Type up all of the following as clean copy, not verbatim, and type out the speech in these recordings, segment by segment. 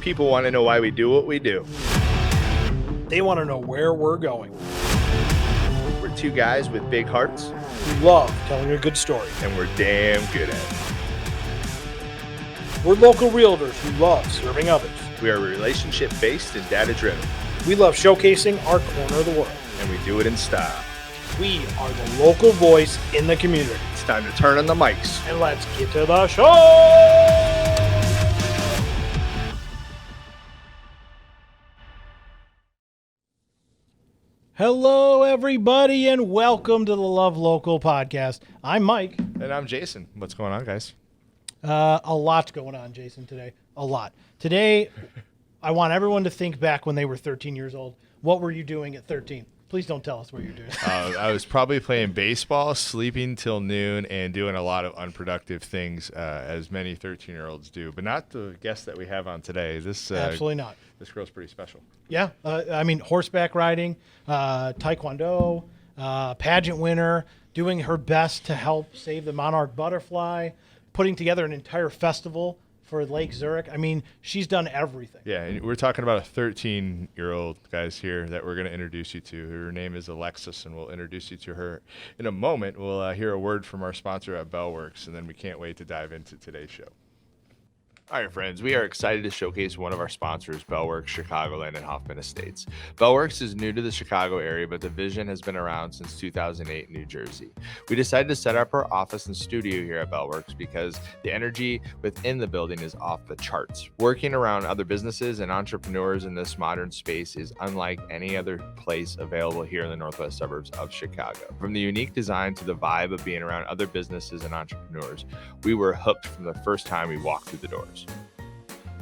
People want to know why we do what we do. They want to know where we're going. We're two guys with big hearts. We love telling a good story. And we're damn good at it. We're local realtors who love serving others. We are relationship-based and data-driven. We love showcasing our corner of the world. And we do it in style. We are the local voice in the community. It's time to turn on the mics. And let's get to the show! Hello, everybody, and welcome to the Love Local podcast. I'm Mike. And I'm Jason. What's going on, guys? A lot going on, Jason, today. A lot. Today, I want everyone to think back when they were 13 years old. What were you doing at 13? Please don't tell us what you're doing. I was probably playing baseball, sleeping till noon, and doing a lot of unproductive things, as many 13-year-olds do. But not the guest that we have on today. Absolutely not. This girl's pretty special. Yeah. I mean, horseback riding, Taekwondo, pageant winner, doing her best to help save the Monarch Butterfly, putting together an entire festival for Lake Zurich. I mean, she's done everything. Yeah, and we're talking about a 13-year-old, guys, here that we're going to introduce you to. Her name is Alexis, and we'll introduce you to her in a moment. We'll hear a word from our sponsor at Bellworks, and then we can't wait to dive into today's show. All right, friends, we are excited to showcase one of our sponsors, Bellworks, Chicagoland, and Hoffman Estates. Bellworks is new to the Chicago area, but the vision has been around since 2008 in New Jersey. We decided to set up our office and studio here at Bellworks because the energy within the building is off the charts. Working around other businesses and entrepreneurs in this modern space is unlike any other place available here in the northwest suburbs of Chicago. From the unique design to the vibe of being around other businesses and entrepreneurs, we were hooked from the first time we walked through the doors.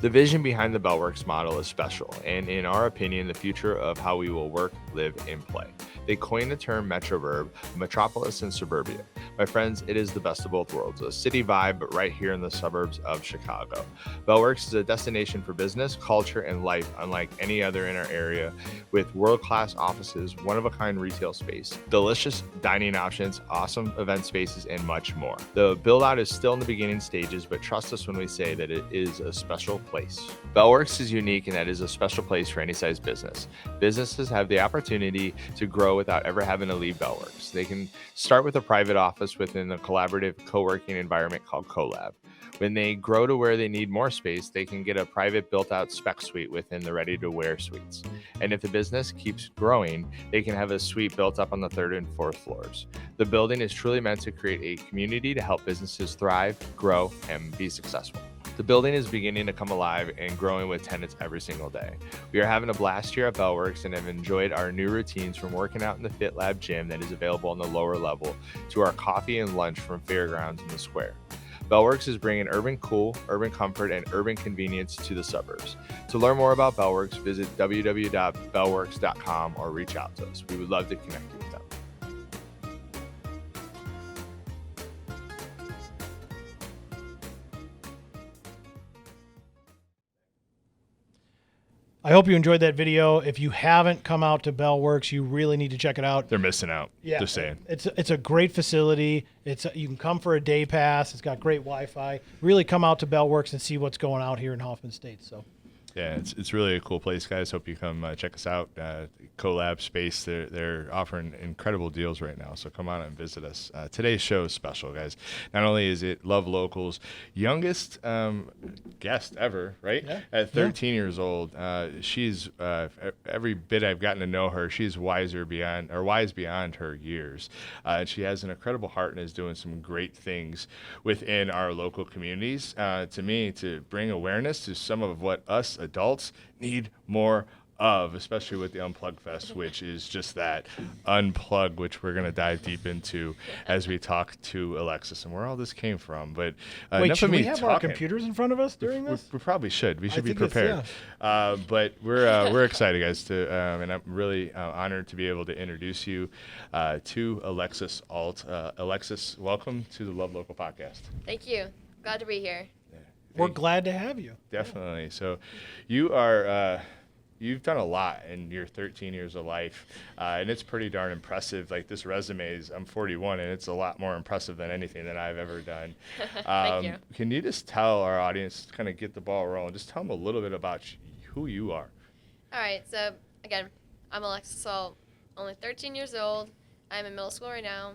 The vision behind the Bellworks model is special, and in our opinion, the future of how we will work, live, and play. They coined the term metroburb, metropolis and suburbia. My friends, it is the best of both worlds, a city vibe, but right here in the suburbs of Chicago. Bellworks is a destination for business, culture, and life unlike any other in our area, with world-class offices, one-of-a-kind retail space, delicious dining options, awesome event spaces, and much more. The build-out is still in the beginning stages, but trust us when we say that it is a special place. Bellworks is unique in that it is a special place for any size business. Businesses have the opportunity to grow without ever having to leave Bellworks. They can start with a private office within a collaborative co-working environment called Collab. When they grow to where they need more space, they can get a private built-out spec suite within the ready-to-wear suites. And if the business keeps growing, they can have a suite built up on the 3rd and 4th floors. The building is truly meant to create a community to help businesses thrive, grow, and be successful. The building is beginning to come alive and growing with tenants every single day. We are having a blast here at Bellworks and have enjoyed our new routines from working out in the Fit Lab gym that is available on the lower level to our coffee and lunch from Fairgrounds in the square. Bellworks is bringing urban cool, urban comfort, and urban convenience to the suburbs. To learn more about Bellworks, visit www.bellworks.com or reach out to us. We would love to connect you with them. I hope you enjoyed that video. If you haven't come out to Bellworks, you really need to check it out. They're missing out. Yeah, just saying. It's a great facility. You can come for a day pass. It's got great Wi-Fi. Really come out to Bellworks and see what's going out here in Hoffman Estates. So. Yeah, it's really a cool place, guys. Hope you come check us out. Collab Space, they're offering incredible deals right now, so come on and visit us. Today's show is special, guys. Not only is it Love Local's youngest guest ever, right? Yeah. At 13 years old, she's every bit I've gotten to know her, she's wise beyond her years. She has an incredible heart and is doing some great things within our local communities. To me, to bring awareness to some of what us adults need more of, especially with the Unplugged Fest, which is just that unplug, which we're going to dive deep into as we talk to Alexis and where all this came from. But wait, should we have our computers in front of us during this? We probably should. We should be prepared. But we're excited, guys, and I'm really honored to be able to introduce you to Alexis Alt. Alexis, welcome to the Love Local podcast. Thank you. Glad to be here. We're glad to have you. Definitely. So you are you've done a lot in your 13 years of life, and it's pretty darn impressive. Like this resume is, I'm 41, and it's a lot more impressive than anything that I've ever done. Thank you. Can you just tell our audience, kind of get the ball rolling, just tell them a little bit about who you are? All right, so again, I'm Alexis Alt, only 13 years old. I'm in middle school right now.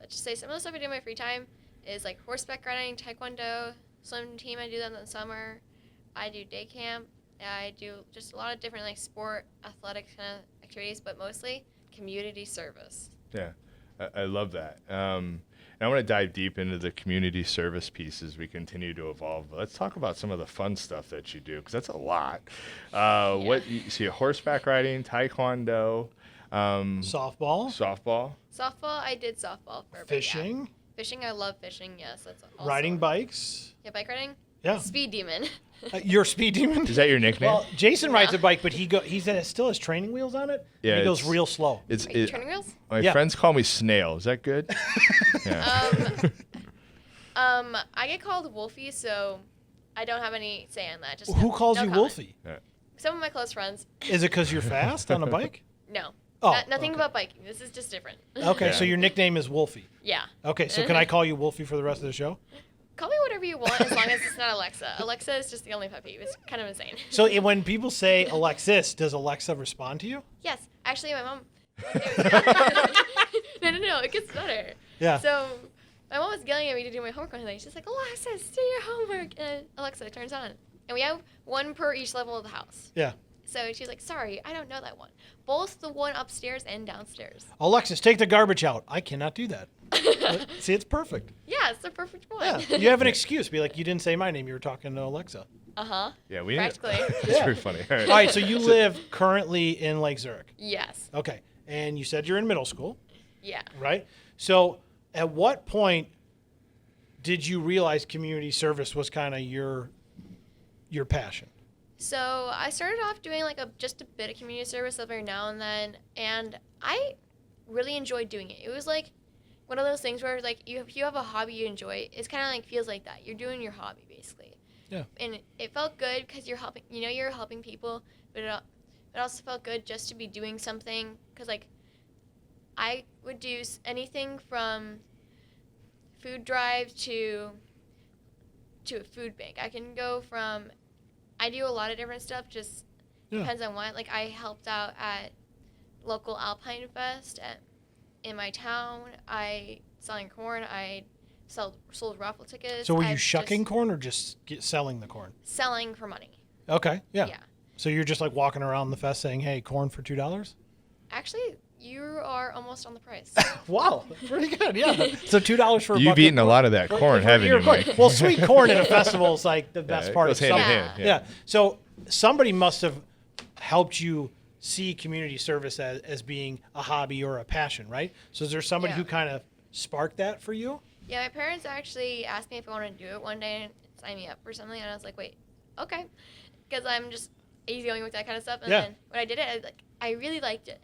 Let's just say some of the stuff I do in my free time is like horseback riding, taekwondo, swim team. I do that in the summer. I do day camp. I do just a lot of different like sport, athletic kind of activities, but mostly community service. Yeah, I love that. And I want to dive deep into the community service piece as we continue to evolve. But let's talk about some of the fun stuff that you do, because that's a lot. What you see, horseback riding, taekwondo, Softball. Softball, I did softball for a bit, Fishing. yeah. Fishing, I love fishing. Yes, that's also Riding bikes. Yeah, bike riding. Yeah. Speed demon. You're a speed demon? Is that your nickname? Well, Jason rides a bike, but still has training wheels on it. Yeah, and he goes it's- real slow. It's Are you turning wheels? my Yeah. friends call me Snail. Is that good? Yeah. I get called Wolfie, so I don't have any say in that. Just Who calls no you comment. Wolfie? Some of my close friends. Is it because you're fast on a bike? No. Oh, Nothing okay. about biking. This is just different. Okay, so Yeah. your nickname is Wolfie. Yeah. Okay, so can I call you Wolfie for the rest of the show? Call me whatever you want as long as it's not Alexa. Alexa is just the only pet peeve. It's kind of insane. So when people say Alexis, does Alexa respond to you? Yes. Actually, my mom. No. It gets better. Yeah. So my mom was yelling at me to do my homework one day. She's like, Alexis, do your homework. And Alexa turns on. And we have one per each level of the house. Yeah. So she's like, sorry, I don't know that one. Both the one upstairs and downstairs. Alexis, take the garbage out. I cannot do that. See, it's perfect. Yeah, it's the perfect one. Yeah. You have an excuse. Be like, you didn't say my name. You were talking to Alexa. Uh-huh. Yeah, we Practically. It's pretty funny. All right. All right, so you live currently in Lake Zurich. Yes. Okay. And you said you're in middle school, Yeah. right? So at what point did you realize community service was kind of your passion? So I started off doing like just a bit of community service every now and then, and I really enjoyed doing it. It was like one of those things where like if you have a hobby you enjoy, it's kind of like feels like that. You're doing your hobby basically. Yeah. And it felt good because you're helping. You're helping people, but it also felt good just to be doing something because like I would do anything from food drive to a food bank. I do a lot of different stuff, just depends on what. Like, I helped out at local Alpine Fest in my town. I selling corn. I sold raffle tickets. So were you I've shucking just corn or just selling the corn? selling for money. Okay. Yeah. Yeah. So you're just like walking around the fest saying, hey, corn for $2? Actually, you are almost on the price. Wow. Pretty good. Yeah. So $2 for a You've bucket eaten a of lot of that corn, haven't you, Mike? Well, sweet corn at a festival is like the best it part goes of hand in something. hand. Yeah. So somebody must have helped you see community service as being a hobby or a passion, right? So is there somebody Yeah. who kind of sparked that for you? Yeah, my parents actually asked me if I wanted to do it one day and sign me up for something, and I was like, wait, okay, because I'm just easygoing with that kind of stuff. And Yeah. then when I did it, I really liked it.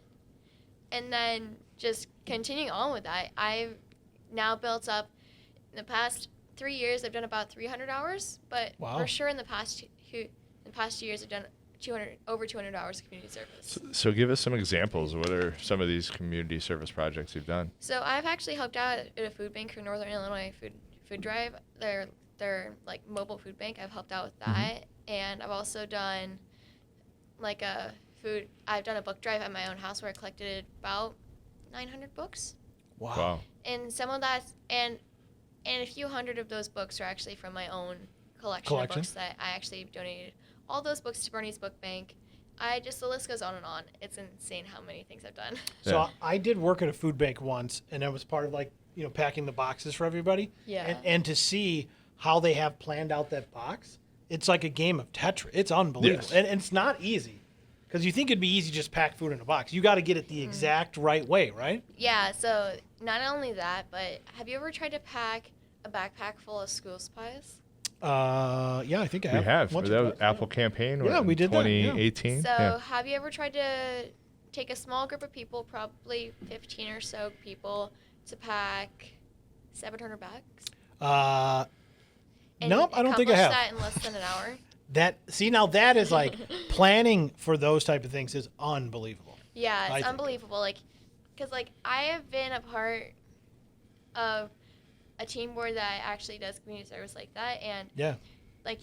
And then just continuing on with that, I've now built up. In the past 3 years, I've done about 300 hours, but Wow. for sure in the past 2 years, I've done over 200 hours of community service. So give us some examples. What are some of these community service projects you've done? So I've actually helped out at a food bank for Northern Illinois Food Drive. Their like mobile food bank. I've helped out with that, and I've also done like I've done a book drive at my own house where I collected about 900 books, Wow. and some of that and a few hundred of those books are actually from my own collection of books that I actually donated. All those books to Bernie's Book Bank. The list goes on and on. It's insane how many things I've done. So Yeah. I did work at a food bank once, and I was part of packing the boxes for everybody. Yeah. And to see how they have planned out that box, it's like a game of Tetris. It's unbelievable. Yes. And it's not easy. Because you think it'd be easy to just pack food in a box. You got to get it the exact right way, right? Yeah, so not only that, but have you ever tried to pack a backpack full of school supplies? Yeah, I think I We have. have. Once or That was twice, Apple campaign. Yeah, we did that, yeah. 2018. So Yeah. have you ever tried to take a small group of people, probably 15 or so people, to pack 700 bags? And And nope, I don't think I accomplish have. that in less than an hour? Now that is like planning for those type of things is unbelievable. Yeah, I it's think. unbelievable. Like, because like I have been a part of a team board that actually does community service like that, and Yeah. like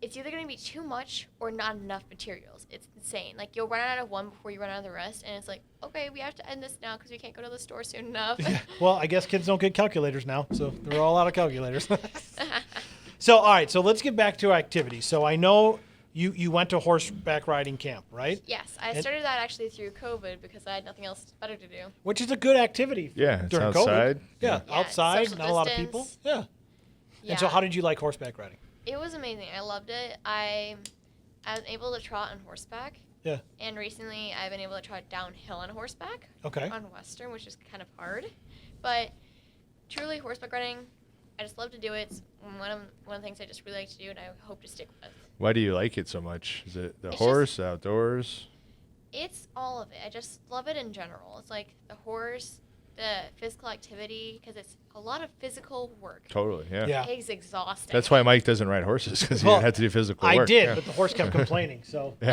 it's either going to be too much or not enough materials. It's insane. Like you'll run out of one before you run out of the rest, and it's like, okay, we have to end this now because we can't go to the store soon enough. Yeah. Well, I guess kids don't get calculators now, so they're all out of calculators. So, all right. So let's get back to activities. So I know you went to horseback riding camp, right? Yes, I started that actually through COVID because I had nothing else better to do. Which is a good activity. Yeah, it's during outside. COVID. Yeah, Yeah, outside, social not a lot of people. distance. Yeah. Yeah. And so, how did you like horseback riding? It was amazing. I loved it. I was able to trot on horseback. Yeah. And recently, I've been able to trot downhill on horseback. Okay. On Western, which is kind of hard, but truly horseback riding, I just love to do it. It's one of the things I just really like to do, and I hope to stick with. Why do you like it so much? Is it the It's horse, outdoors? It's all of it. I just love it in general. It's like the horse, the physical activity, because it's a lot of physical work. Totally, yeah. Yeah. It's exhausting. That's why Mike doesn't ride horses, because Well, he had to do physical I work. did, yeah. but the horse kept complaining, so I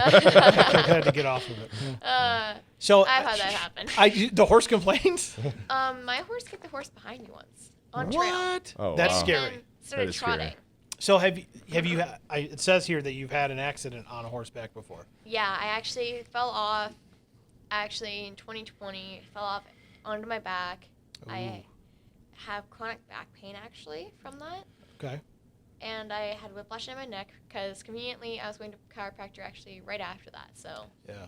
had to get off of it. So I've had that happen. The horse complains. My horse kicked the horse behind me once on trail. What? Oh, That's wow. scary. And then started That is scary. trotting. So have you? It says here that you've had an accident on a horseback before. Yeah, I actually fell off. Actually, in 2020, fell off onto my back. Ooh. I have chronic back pain actually from that, Okay. and I had whiplash in my neck because conveniently I was going to chiropractor actually right after that. So. Yeah.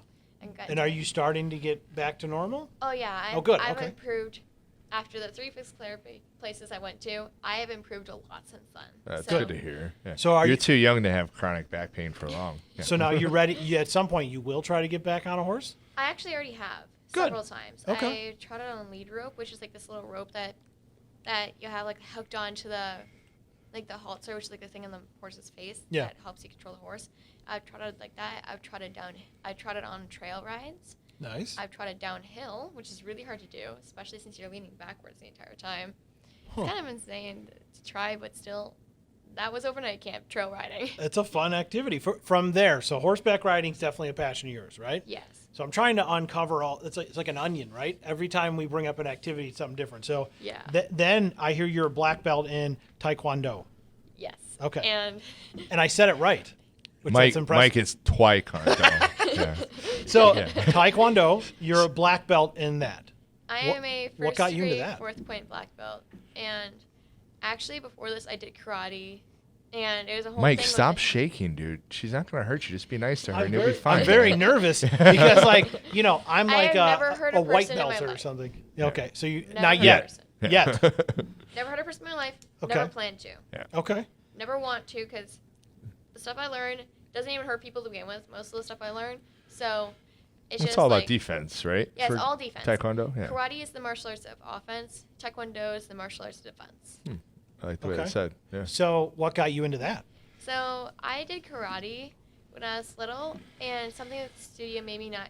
And are you starting to get back to normal? Oh yeah. Oh, good, I've okay. improved. After the 3 physical therapy places I went to, I have improved a lot since then. That's So- good to hear. Yeah. So are You're you- too young to have chronic back pain for long. Yeah. So now you're ready. At some point, you will try to get back on a horse. I actually already have Good. several times. Okay. I trotted on a lead rope, which is like this little rope that you have like hooked onto the halter, which is like the thing on the horse's face Yeah. that helps you control the horse. I've trotted like that. I trotted on trail rides. Nice. I've trotted downhill, which is really hard to do, especially since you're leaning backwards the entire time. Huh. It's kind of insane to try, but still, that was overnight camp trail riding. It's a fun activity from there. So horseback riding is definitely a passion of yours, right? Yes. So I'm trying to uncover all. It's like an onion, right? Every time we bring up an activity, it's something different. So Yeah. Then I hear you're a black belt in Taekwondo, Yes. Okay. And and I said it right, which Mike, that's impressive. Mike is Taekwondo. Yeah. So Yeah. Taekwondo, you're a black belt in that. I What- am a what first got you into degree, that? fourth point black belt. And actually, before this, I did karate. And it was a whole Mike, thing. stop with shaking, dude. She's not going to hurt you. Just be nice to her, and you'll be I'm fine. very nervous because, like, I'm I like have never heard a a white person in belt my or life. something. Yeah. Okay, so you Never not heard a yet, person. yet. Never heard a person in my life. Okay. Never planned to. Okay. Never want to because the stuff I learned doesn't even hurt people to begin with. Most of the stuff I learned. So it's It's just all like, about defense, right? Yeah, it's For all defense. Taekwondo, yeah. Karate is the martial arts of offense. Taekwondo is the martial arts of defense. I like the way Okay. it said. Yeah. So what got you into that? So I did karate when I was little, and something at the studio made me not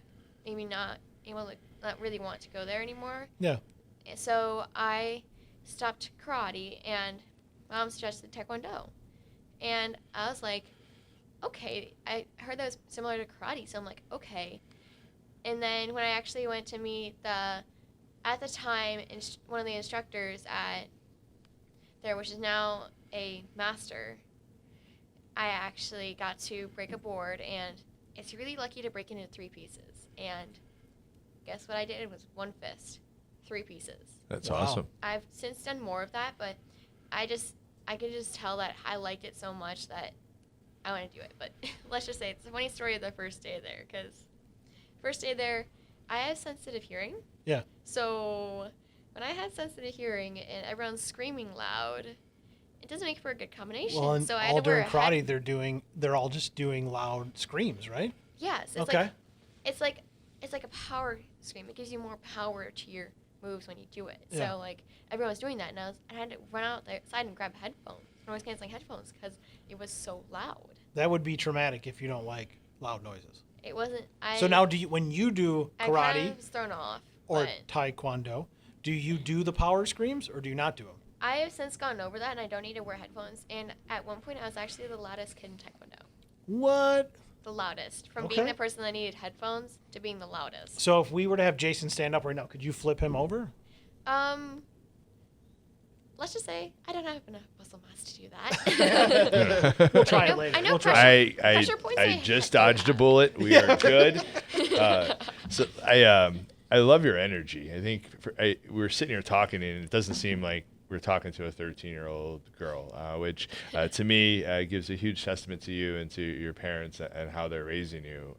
able to not really want to go there anymore. Yeah. And so I stopped karate, and Mom suggested Taekwondo, and I was like, okay. I heard that was similar to karate, so I'm like, okay. And then when I actually went to meet at the time, one of the instructors at there, which is now a master, I actually got to break a board, and it's really lucky to break it into 3 pieces. And guess what I did? It was 1 fist, 3 pieces. That's Wow. awesome. I've since done more of that, but I could just tell that I liked it so much that I want to do it. But let's just say it's a funny story of the first day there, because first day there, I have sensitive hearing. Yeah. So when I had sensitive hearing and everyone's screaming loud, it doesn't make for a good combination. Well, and so I had all to wear during a karate, they're all just doing loud screams, right? Yes. It's Okay. it's like a power scream. It gives you more power to your moves when you do it. Yeah. So like everyone was doing that, and I had to run out the side and grab headphones, noise canceling headphones, because it was so loud. That would be traumatic if you don't like loud noises. It wasn't. So now, when you do I kind karate of was thrown off. or but Taekwondo, do you do the power screams or do you not do them? I have since gone over that, and I don't need to wear headphones. And at one point, I was actually the loudest kid in Taekwondo. What? The loudest. From Okay. being the person that needed headphones to being the loudest. So if we were to have Jason stand up right now, could you flip him over? Let's just say I don't have enough muscle mass to do that. We'll try I know- it later. I know We'll try pressure- it. pressure points I I just had to dodged a have. bullet. We are good. So I love your energy. I think we were sitting here talking, and it doesn't seem like we're talking to a 13-year-old girl, which to me gives a huge testament to you and to your parents and how they're raising you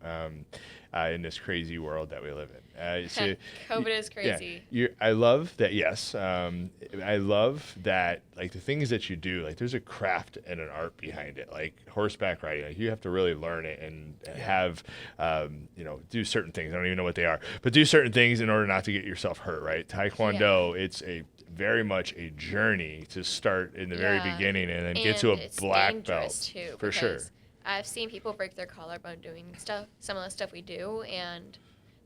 in this crazy world that we live in. So COVID is crazy. Yeah, I love that. Yes, I love that. Like the things that you do, like there's a craft and an art behind it. Like horseback riding, like you have to really learn it and have, do certain things. I don't even know what they are, but do certain things in order not to get yourself hurt. Right? Taekwondo, it's a very much a journey to start in the very beginning and then get to a it's black dangerous belt too, for sure. because I've seen people break their collarbone doing some of the stuff we do, and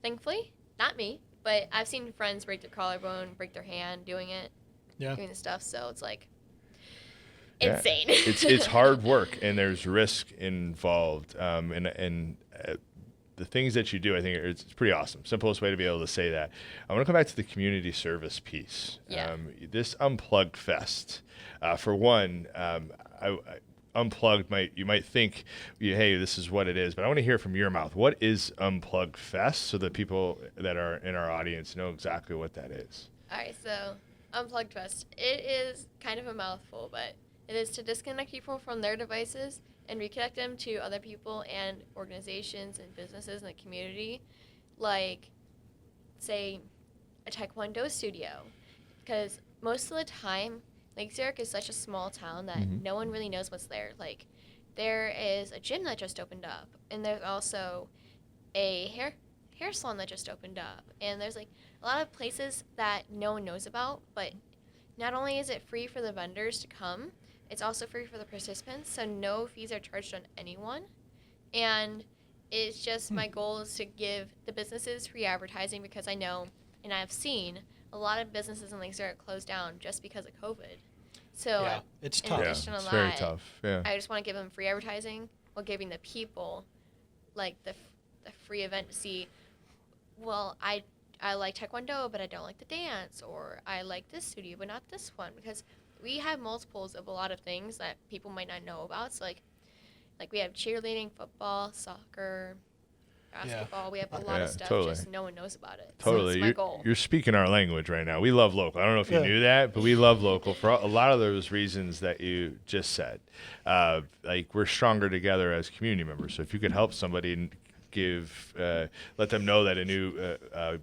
thankfully, not me, but I've seen friends break their collarbone, break their hand doing it, doing the stuff. So it's like insane. It's hard work and there's risk involved, and the things that you do, I think it's pretty awesome. Simplest way to be able to say that. I want to come back to the community service piece. Yeah. This Unplugged Fest, for one, Unplugged you might think, hey, this is what it is, but I want to hear from your mouth. What is Unplugged Fest, so that people that are in our audience know exactly what that is? All right, so Unplugged Fest. It is kind of a mouthful, but it is to disconnect people from their devices and reconnect them to other people and organizations and businesses in the community, like, say, a Taekwondo studio. Because most of the time, Lake Zurich is such a small town that no one really knows what's there. Like, there is a gym that just opened up, and there's also a hair salon that just opened up, and there's like a lot of places that no one knows about. But not only is it free for the vendors to come, it's also free for the participants, so no fees are charged on anyone. And it's just my goal is to give the businesses free advertising, because I know and I've seen a lot of businesses in Lake Zurich close down just because of COVID. So it's in tough. addition to it's that, very tough. Yeah. I just want to give them free advertising while giving the people like the free event to see, well, I like Taekwondo, but I don't like the dance, or I like this studio, but not this one, because we have multiples of a lot of things that people might not know about. So like we have cheerleading, football, soccer, basketball. We have a lot of stuff, just no one knows about it. Totally. So that's my goal. You're speaking our language right now. We love local. I don't know if you knew that, but we love local for a lot of those reasons that you just said. Like we're stronger together as community members. So if you could help somebody and let them know that a new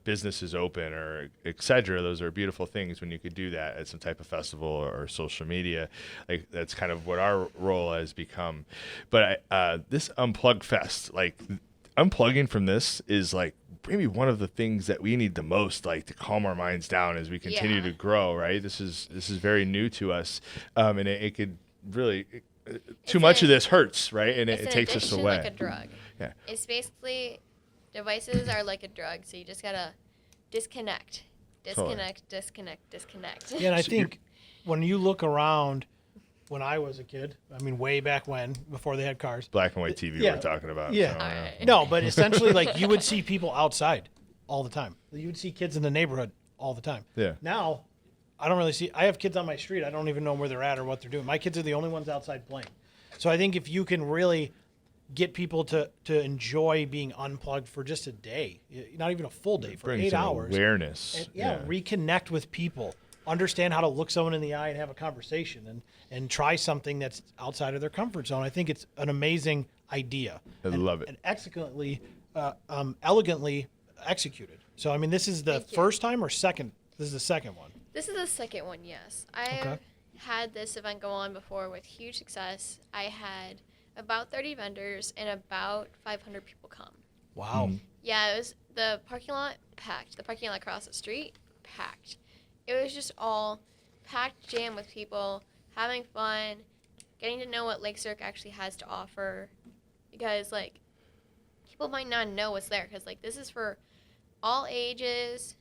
business is open, or et cetera, those are beautiful things when you could do that at some type of festival or social media. Like that's kind of what our role has become. But this Unplugged Fest, like unplugging from this is like maybe one of the things that we need the most, like to calm our minds down as we continue to grow, right? This is very new to us, and it could really too much of this hurts, right? And it takes us away. Like a drug. Yeah. It's basically, devices are like a drug, so you just gotta disconnect. Disconnect. Yeah, and I think when you look around, when I was a kid, I mean, way back when, before they had cars. Black and white TV we're talking about. Yeah. So, Right. No, but essentially, like, you would see people outside all the time. You would see kids in the neighborhood all the time. Yeah. Now, I don't really see. I have kids on my street. I don't even know where they're at or what they're doing. My kids are the only ones outside playing. So I think if you can really get people to enjoy being unplugged for just a day, not even a full day, for brings 8 an hours. awareness. And, reconnect with people. Understand how to look someone in the eye and have a conversation, and try something that's outside of their comfort zone. I think it's an amazing idea. I love it. And elegantly executed. So, I mean, this is the first time or second? This is the second one. This is the second one, yes. I've had this event go on before with huge success. I had about 30 vendors and about 500 people come. Wow. Yeah, it was the parking lot packed. The parking lot across the street packed. It was just all packed jam with people having fun, getting to know what Lake Zurich actually has to offer, because like people might not know what's there, because like this is for all ages.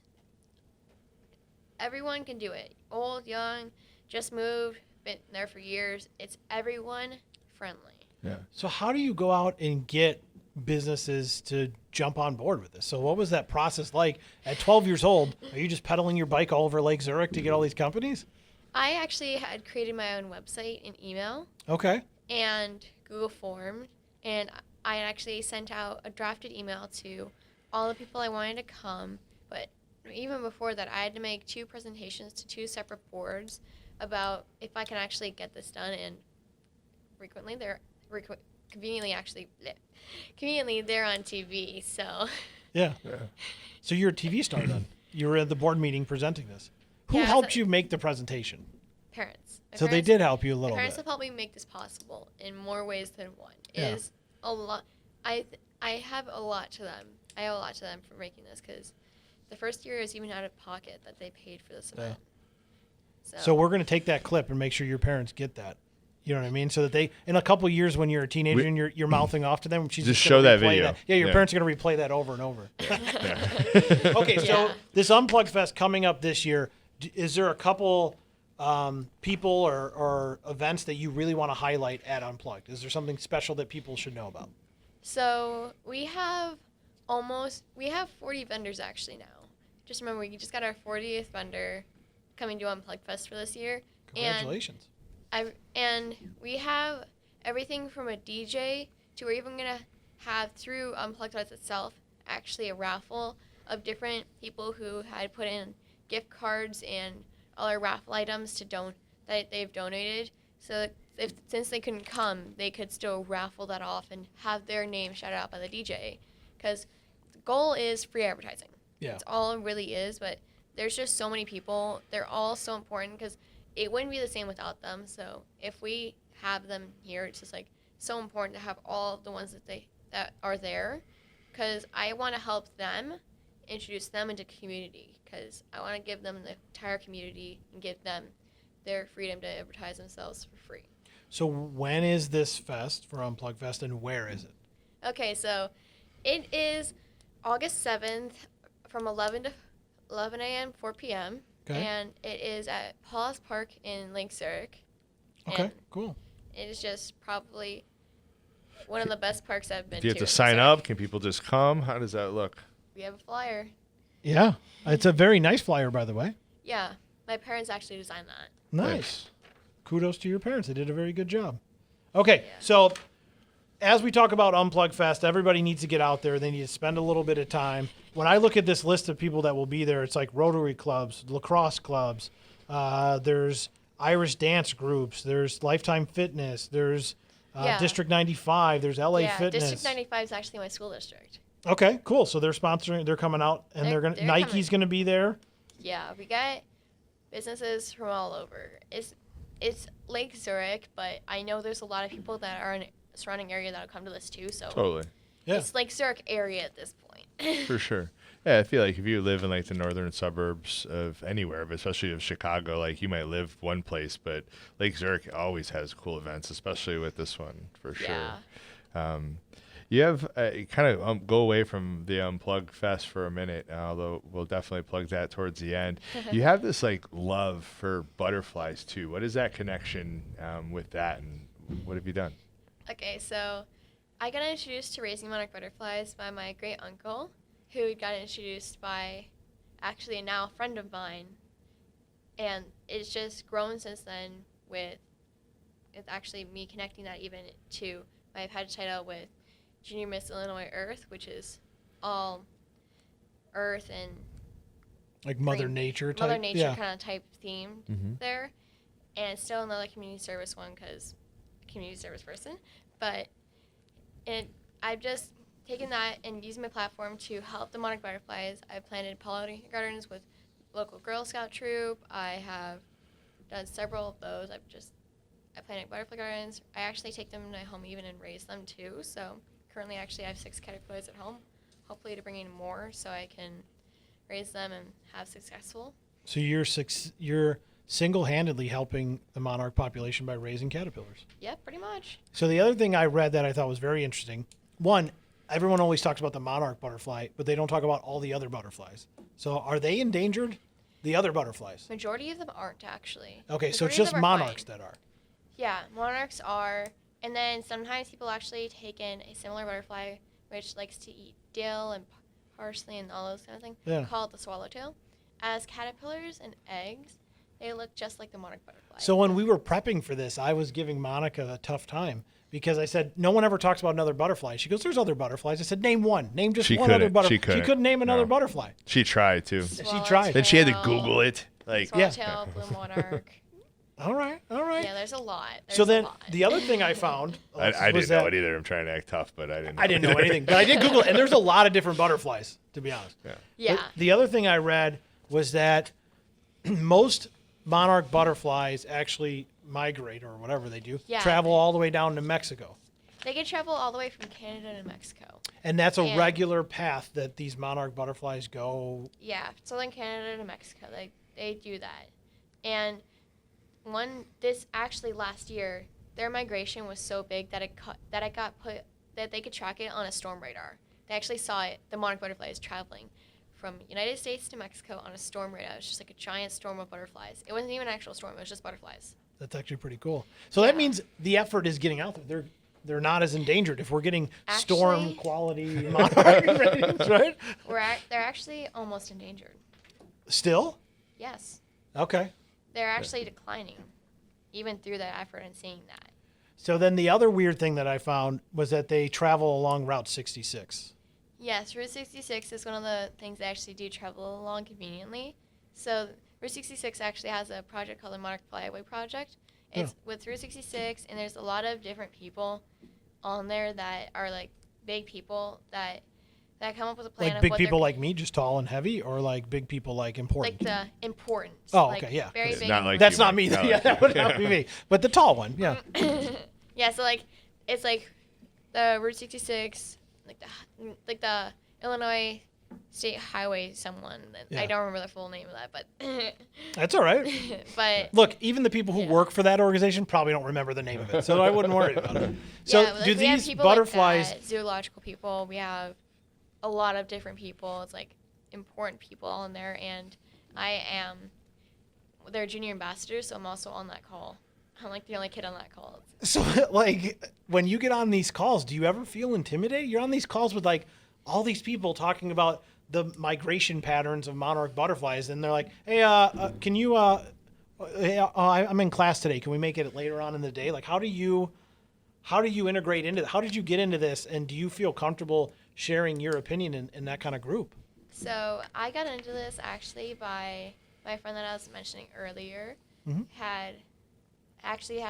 Everyone can do it. Old, young, just moved, been there for years. It's everyone friendly. Yeah. So how do you go out and get businesses to jump on board with this? So what was that process like at 12 years old? Are you just pedaling your bike all over Lake Zurich to get all these companies? I actually had created my own website and email Okay. and Google form, and I actually sent out a drafted email to all the people I wanted to come. But even before that, I had to make 2 presentations to 2 separate boards about if I can actually get this done. And frequently, conveniently they're on TV. So Yeah. Yeah. So you're a TV star then. You were at the board meeting presenting this. Who Yeah, helped so- you make the presentation? parents. My So they parents- did help you a My little parents bit. have helped me make this possible in more ways than one. Yeah. Is a lot. I have a lot to them. I owe a lot to them for making this because the first year is even out of pocket that they paid for this event. So we're going to take that clip and make sure your parents get that. You know what I mean? So that they, in a couple of years when you're a teenager and you're mouthing off to them, she's Just gonna show that replay video. Yeah, your Yeah. parents are going to replay that over and over. Okay, so Yeah. this Unplugged Fest coming up this year, is there a couple people or events that you really want to highlight at Unplugged? Is there something special that people should know about? So we have 40 vendors actually now. Just remember, we just got our 40th vendor coming to Unplugged Fest for this year. Congratulations. And we have everything from a DJ to we're even going to have through Unplugged Fest itself actually a raffle of different people who had put in gift cards and other raffle items that they've donated. So since they couldn't come, they could still raffle that off and have their name shouted out by the DJ. Because the goal is free advertising. Yeah. That's all it really is. But there's just so many people. They're all so important because it wouldn't be the same without them. So if we have them here, it's just like so important to have all of the ones that are there, because I want to help them introduce them into community, because I want to give them the entire community and give them their freedom to advertise themselves for free. So when is this fest for Unplugged Fest and where is it? Okay, so it is August 7th from 11 a.m. 4 p.m. Okay. And it is at Paul's Park in Lake Zurich. Okay, And cool. it is just probably one of the best parks I've been to. Do you have to in sign Zurich. up? Can people just come? How does that look? We have a flyer. Yeah, it's a very nice flyer, by the way. Yeah, my parents actually designed that. Nice. Kudos to your parents. They did a very good job. Okay, Yeah. so as we talk about Unplugged Fest, everybody needs to get out there. They need to spend a little bit of time. When I look at this list of people that will be there, it's like Rotary clubs, lacrosse clubs, there's Irish dance groups, there's Lifetime Fitness, there's Yeah. District 95, there's LA yeah, Fitness. District 95 is actually my school district. Okay, cool. So they're sponsoring, they're coming out, and They're Nike's coming. gonna be there. Yeah, we got businesses from all over. It's Lake Zurich, but I know there's a lot of people that are in the surrounding area that'll come to this too. So Totally. Yeah. it's Lake Zurich area at this point. For sure. Yeah, I feel like if you live in like the northern suburbs of anywhere, but especially of Chicago, like you might live one place, but Lake Zurich always has cool events, especially with this one for sure. Yeah. You have kind of go away from the Unplugged Fest for a minute, although we'll definitely plug that towards the end. You have this like love for butterflies too. What is that connection with that, and what have you done? Okay, so I got introduced to raising Monarch Butterflies by my great uncle, who got introduced by actually now a friend of mine. And it's just grown since then with actually me connecting that even to my pageant title with Junior Miss Illinois Earth, which is all earth and Like Mother green- Nature type. Mother Nature yeah. kind of type theme Mhm. there. And it's still another community service one because community service person. But I've just taken that and used my platform to help the Monarch Butterflies. I've planted pollinator gardens with local Girl Scout troop. I have done several of those. I planted butterfly gardens. I actually take them to my home even and raise them too. So currently actually I have 6 caterpillars at home, hopefully to bring in more so I can raise them and have successful. So you're single-handedly helping the monarch population by raising caterpillars. Yeah, pretty much. So the other thing I read that I thought was very interesting, one, everyone always talks about the monarch butterfly, but they don't talk about all the other butterflies. So are they endangered? The other butterflies? Majority of them aren't actually. Okay, so Majority it's of just them are fine. monarchs that are. Yeah, monarchs are And then sometimes people actually take in a similar butterfly which likes to eat dill and parsley and all those kind of things, called the swallowtail. As caterpillars and eggs, they look just like the monarch butterfly. So when we were prepping for this, I was giving Monica a tough time because I said, no one ever talks about another butterfly. She goes, there's other butterflies. I said, name one. Name just one other butterfly. She couldn't name another butterfly. She tried to. She tried. Then she had to Google it. Swallowtail, blue monarch. All right. Yeah, there's a lot. So then the other thing I found I didn't know it either. I'm trying to act tough, but I didn't know anything. But I did Google it, and there's a lot of different butterflies, to be honest. Yeah. But the other thing I read was that most monarch butterflies actually migrate, or whatever they do, travel all the way down to Mexico. They can travel all the way from Canada to Mexico. And that's a regular path that these monarch butterflies go. Yeah, southern Canada to Mexico. They do that. And last year, their migration was so big that that they could track it on a storm radar. They actually saw it, the monarch butterflies traveling from United States to Mexico on a storm radar. It was just like a giant storm of butterflies. It wasn't even an actual storm. It was just butterflies. That's actually pretty cool. So that means the effort is getting out there. They're not as endangered if we're getting storm quality monarch ratings, right? They're actually almost endangered. Still? Yes. Okay. They're actually declining, even through the effort in seeing that. So then the other weird thing that I found was that they travel along Route 66. Yes, Route 66 is one of the things they actually do travel along conveniently. So Route 66 actually has a project called the Monarch Flyaway Project. It's with Route 66, and there's a lot of different people on there that are like big people that come up with a plan. Like big people like me, just tall and heavy, or like big people like important? Like the important. Oh, like okay, yeah. Very big. That's not me. That would not be me. But the tall one, yeah. Yeah, so like it's like the Route 66, like the Illinois State Highway someone. I don't remember the full name of that, but that's all right. But look, even the people who work for that organization probably don't remember the name of it, so I wouldn't worry about it. So do these butterflies? Like zoological people. We have a lot of different people. It's like important people on there, and I am their junior ambassador, so I'm also on that call. I'm like the only kid on that call. So like when you get on these calls, do you ever feel intimidated? You're on these calls with like all these people talking about the migration patterns of monarch butterflies, and they're like, hey, can you, I'm in class today. Can we make it later on in the day? Like, how do you integrate into, how did you get into this? And do you feel comfortable sharing your opinion in that kind of group? So I got into this actually by my friend that I was mentioning earlier. Has actually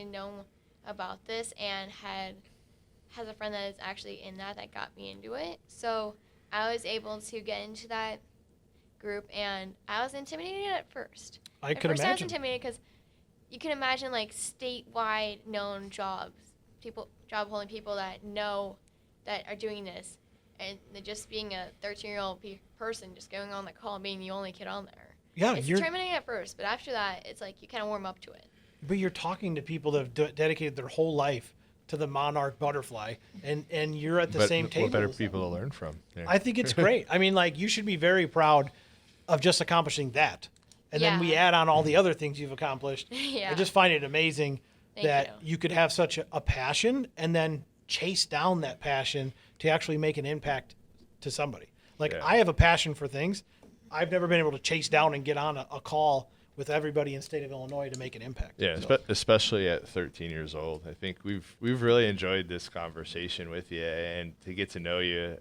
known about this and has a friend that is actually in that got me into it. So I was able to get into that group, and I was intimidated at first. I could imagine. I was intimidated because you can imagine like statewide known job holding people that are doing this, and just being a 13-year-old person just going on the call and being the only kid on there. Yeah, it's intimidating at first, but after that, it's like you kind of warm up to it. But you're talking to people that have dedicated their whole life to the monarch butterfly, and you're at the same table. What better people to learn from? Yeah. I think it's great. I mean, like, you should be very proud of just accomplishing that. And then we add on all the other things you've accomplished. I just find it amazing that you could have such a passion and then chase down that passion to actually make an impact to somebody. Like, I have a passion for things. I've never been able to chase down and get on a call with everybody in the state of Illinois to make an impact. Yeah, especially at 13 years old. I think we've really enjoyed this conversation with you, and to get to know you.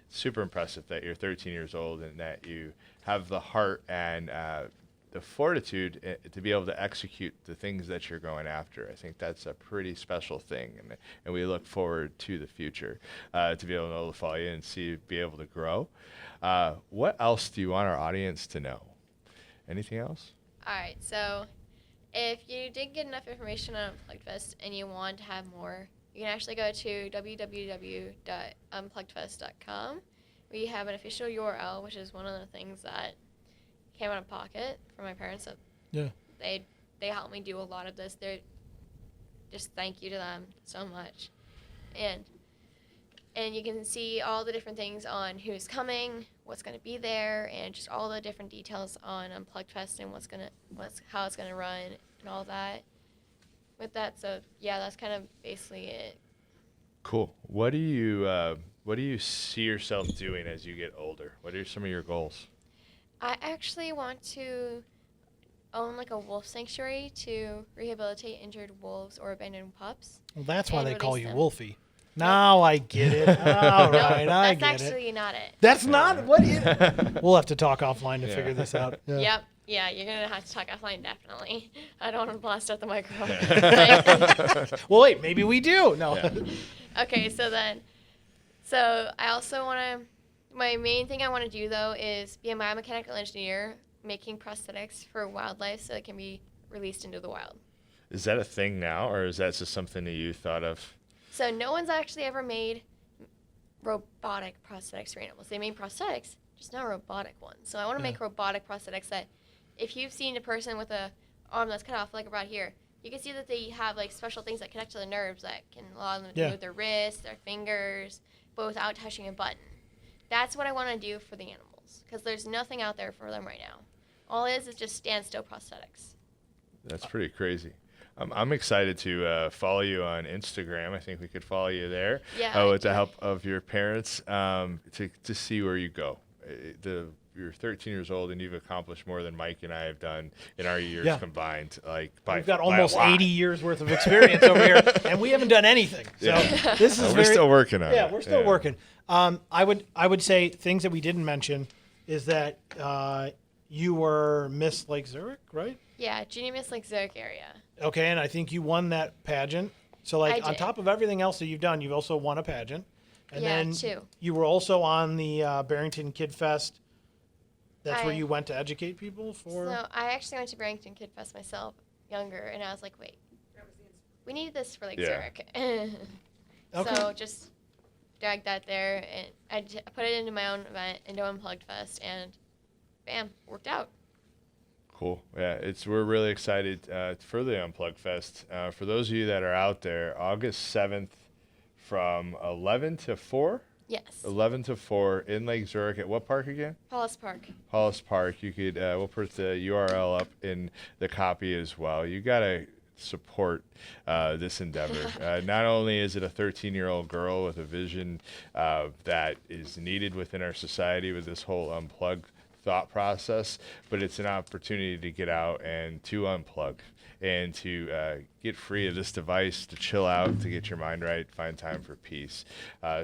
Super impressive that you're 13 years old and that you have the heart and the fortitude to be able to execute the things that you're going after. I think that's a pretty special thing, and we look forward to the future to be able to follow you and be able to grow. What else do you want our audience to know? Anything else? All right, so if you didn't get enough information on Unplugged Fest and you want to have more, you can actually go to www.unpluggedfest.com. We have an official URL, which is one of the things that came out of pocket from my parents. They helped me do a lot of this. They're just thank you to them so much. And you can see all the different things on who's coming, what's going to be there, and just all the different details on Unplugged Fest and how it's going to run and all that. with that. So yeah, that's kind of basically it. Cool. What do you see yourself doing as you get older? What are some of your goals? I actually want to own like a wolf sanctuary to rehabilitate injured wolves or abandoned pups. Well, that's why And they call release you them. Wolfie. Now I get it. All No, right, I that's get it. actually not it. That's not what it. We'll have to talk offline to Yeah. figure this out. Yeah. Yep. Yeah, you're gonna have to talk offline definitely. I don't want to blast out the microphone. Well, wait, maybe we do. No. Yeah. Okay, so I also want to. My main thing I want to do though is be a biomechanical engineer, making prosthetics for wildlife so it can be released into the wild. Is that a thing now, or is that just something that you thought of? So no one's actually ever made robotic prosthetics for animals. They made prosthetics, just not robotic ones. So I want to make robotic prosthetics that, if you've seen a person with a arm that's cut off like right here, you can see that they have like special things that connect to the nerves that can allow them to move their wrists, their fingers, but without touching a button. That's what I want to do for the animals, because there's nothing out there for them right now. All it is just standstill prosthetics. That's pretty crazy. I'm excited to follow you on Instagram. I think we could follow you there with the help of your parents to see where you go. You're 13 years old and you've accomplished more than Mike and I have done in our years combined. We've got almost 80 years worth of experience over here, and we haven't done anything. So this is we're still working on it. Yeah, we're still working. I would say things that we didn't mention is that you were Miss Lake Zurich, right? Yeah, Junior Miss Lake Zurich area. Okay, and I think you won that pageant. So I on did. top of everything else that you've done, you've also won a pageant. And Yeah, then 2. you were also on the Barrington Kid Fest. That's where I- you went to educate people for. So I actually went to Barrington Kid Fest myself, younger, and I was like, wait, we need this for Lake Zurich. Okay. So just dragged that there, and I put it into my own event, into Unplugged Fest, and bam, worked out. Cool. Yeah, we're really excited for the Unplugged Fest. For those of you that are out there, August 7th from 11 to 4. Yes. 11 to 4 in Lake Zurich at what park again? Hollis Park. Hollis Park. You could we'll put the URL up in the copy as well. You gotta support this endeavor. Not only is it a 13-year-old girl with a vision that is needed within our society with this whole unplugged thought process, but it's an opportunity to get out and to unplug and to get free of this device, to chill out, to get your mind right, find time for peace.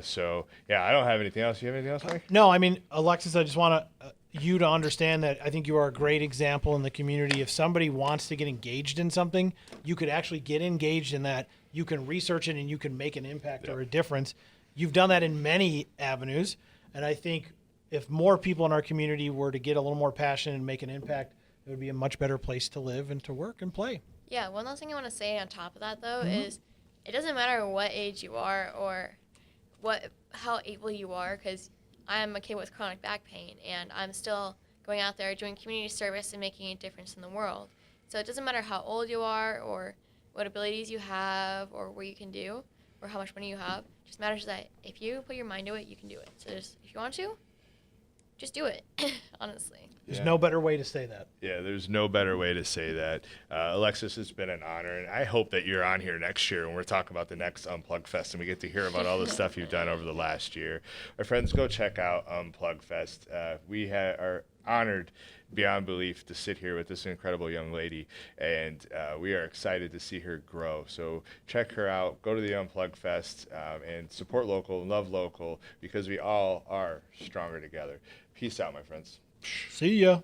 So yeah, I don't have anything else. You have anything else, Mike? No, I mean, Alexis, I just want you to understand that I think you are a great example in the community. If somebody wants to get engaged in something, you could actually get engaged in that. You can research it and you can make an impact or a difference. You've done that in many avenues, and I think if more people in our community were to get a little more passionate and make an impact, it would be a much better place to live and to work and play. Yeah, one last thing I want to say on top of that, though, is it doesn't matter what age you are or how able you are, because I'm a kid with chronic back pain, and I'm still going out there doing community service and making a difference in the world. So it doesn't matter how old you are or what abilities you have or what you can do or how much money you have. It just matters that if you put your mind to it, you can do it. So just, if you want to, just do it, honestly. There's no better way to say that. Yeah, there's no better way to say that. Alexis, it's been an honor, and I hope that you're on here next year when we're talking about the next Unplugged Fest and we get to hear about all the stuff you've done over the last year. Our friends, go check out Unplugged Fest. We are honored beyond belief to sit here with this incredible young lady, and we are excited to see her grow. So check her out, go to the Unplugged Fest, and support local, love local, because we all are stronger together. Peace out, my friends. See ya.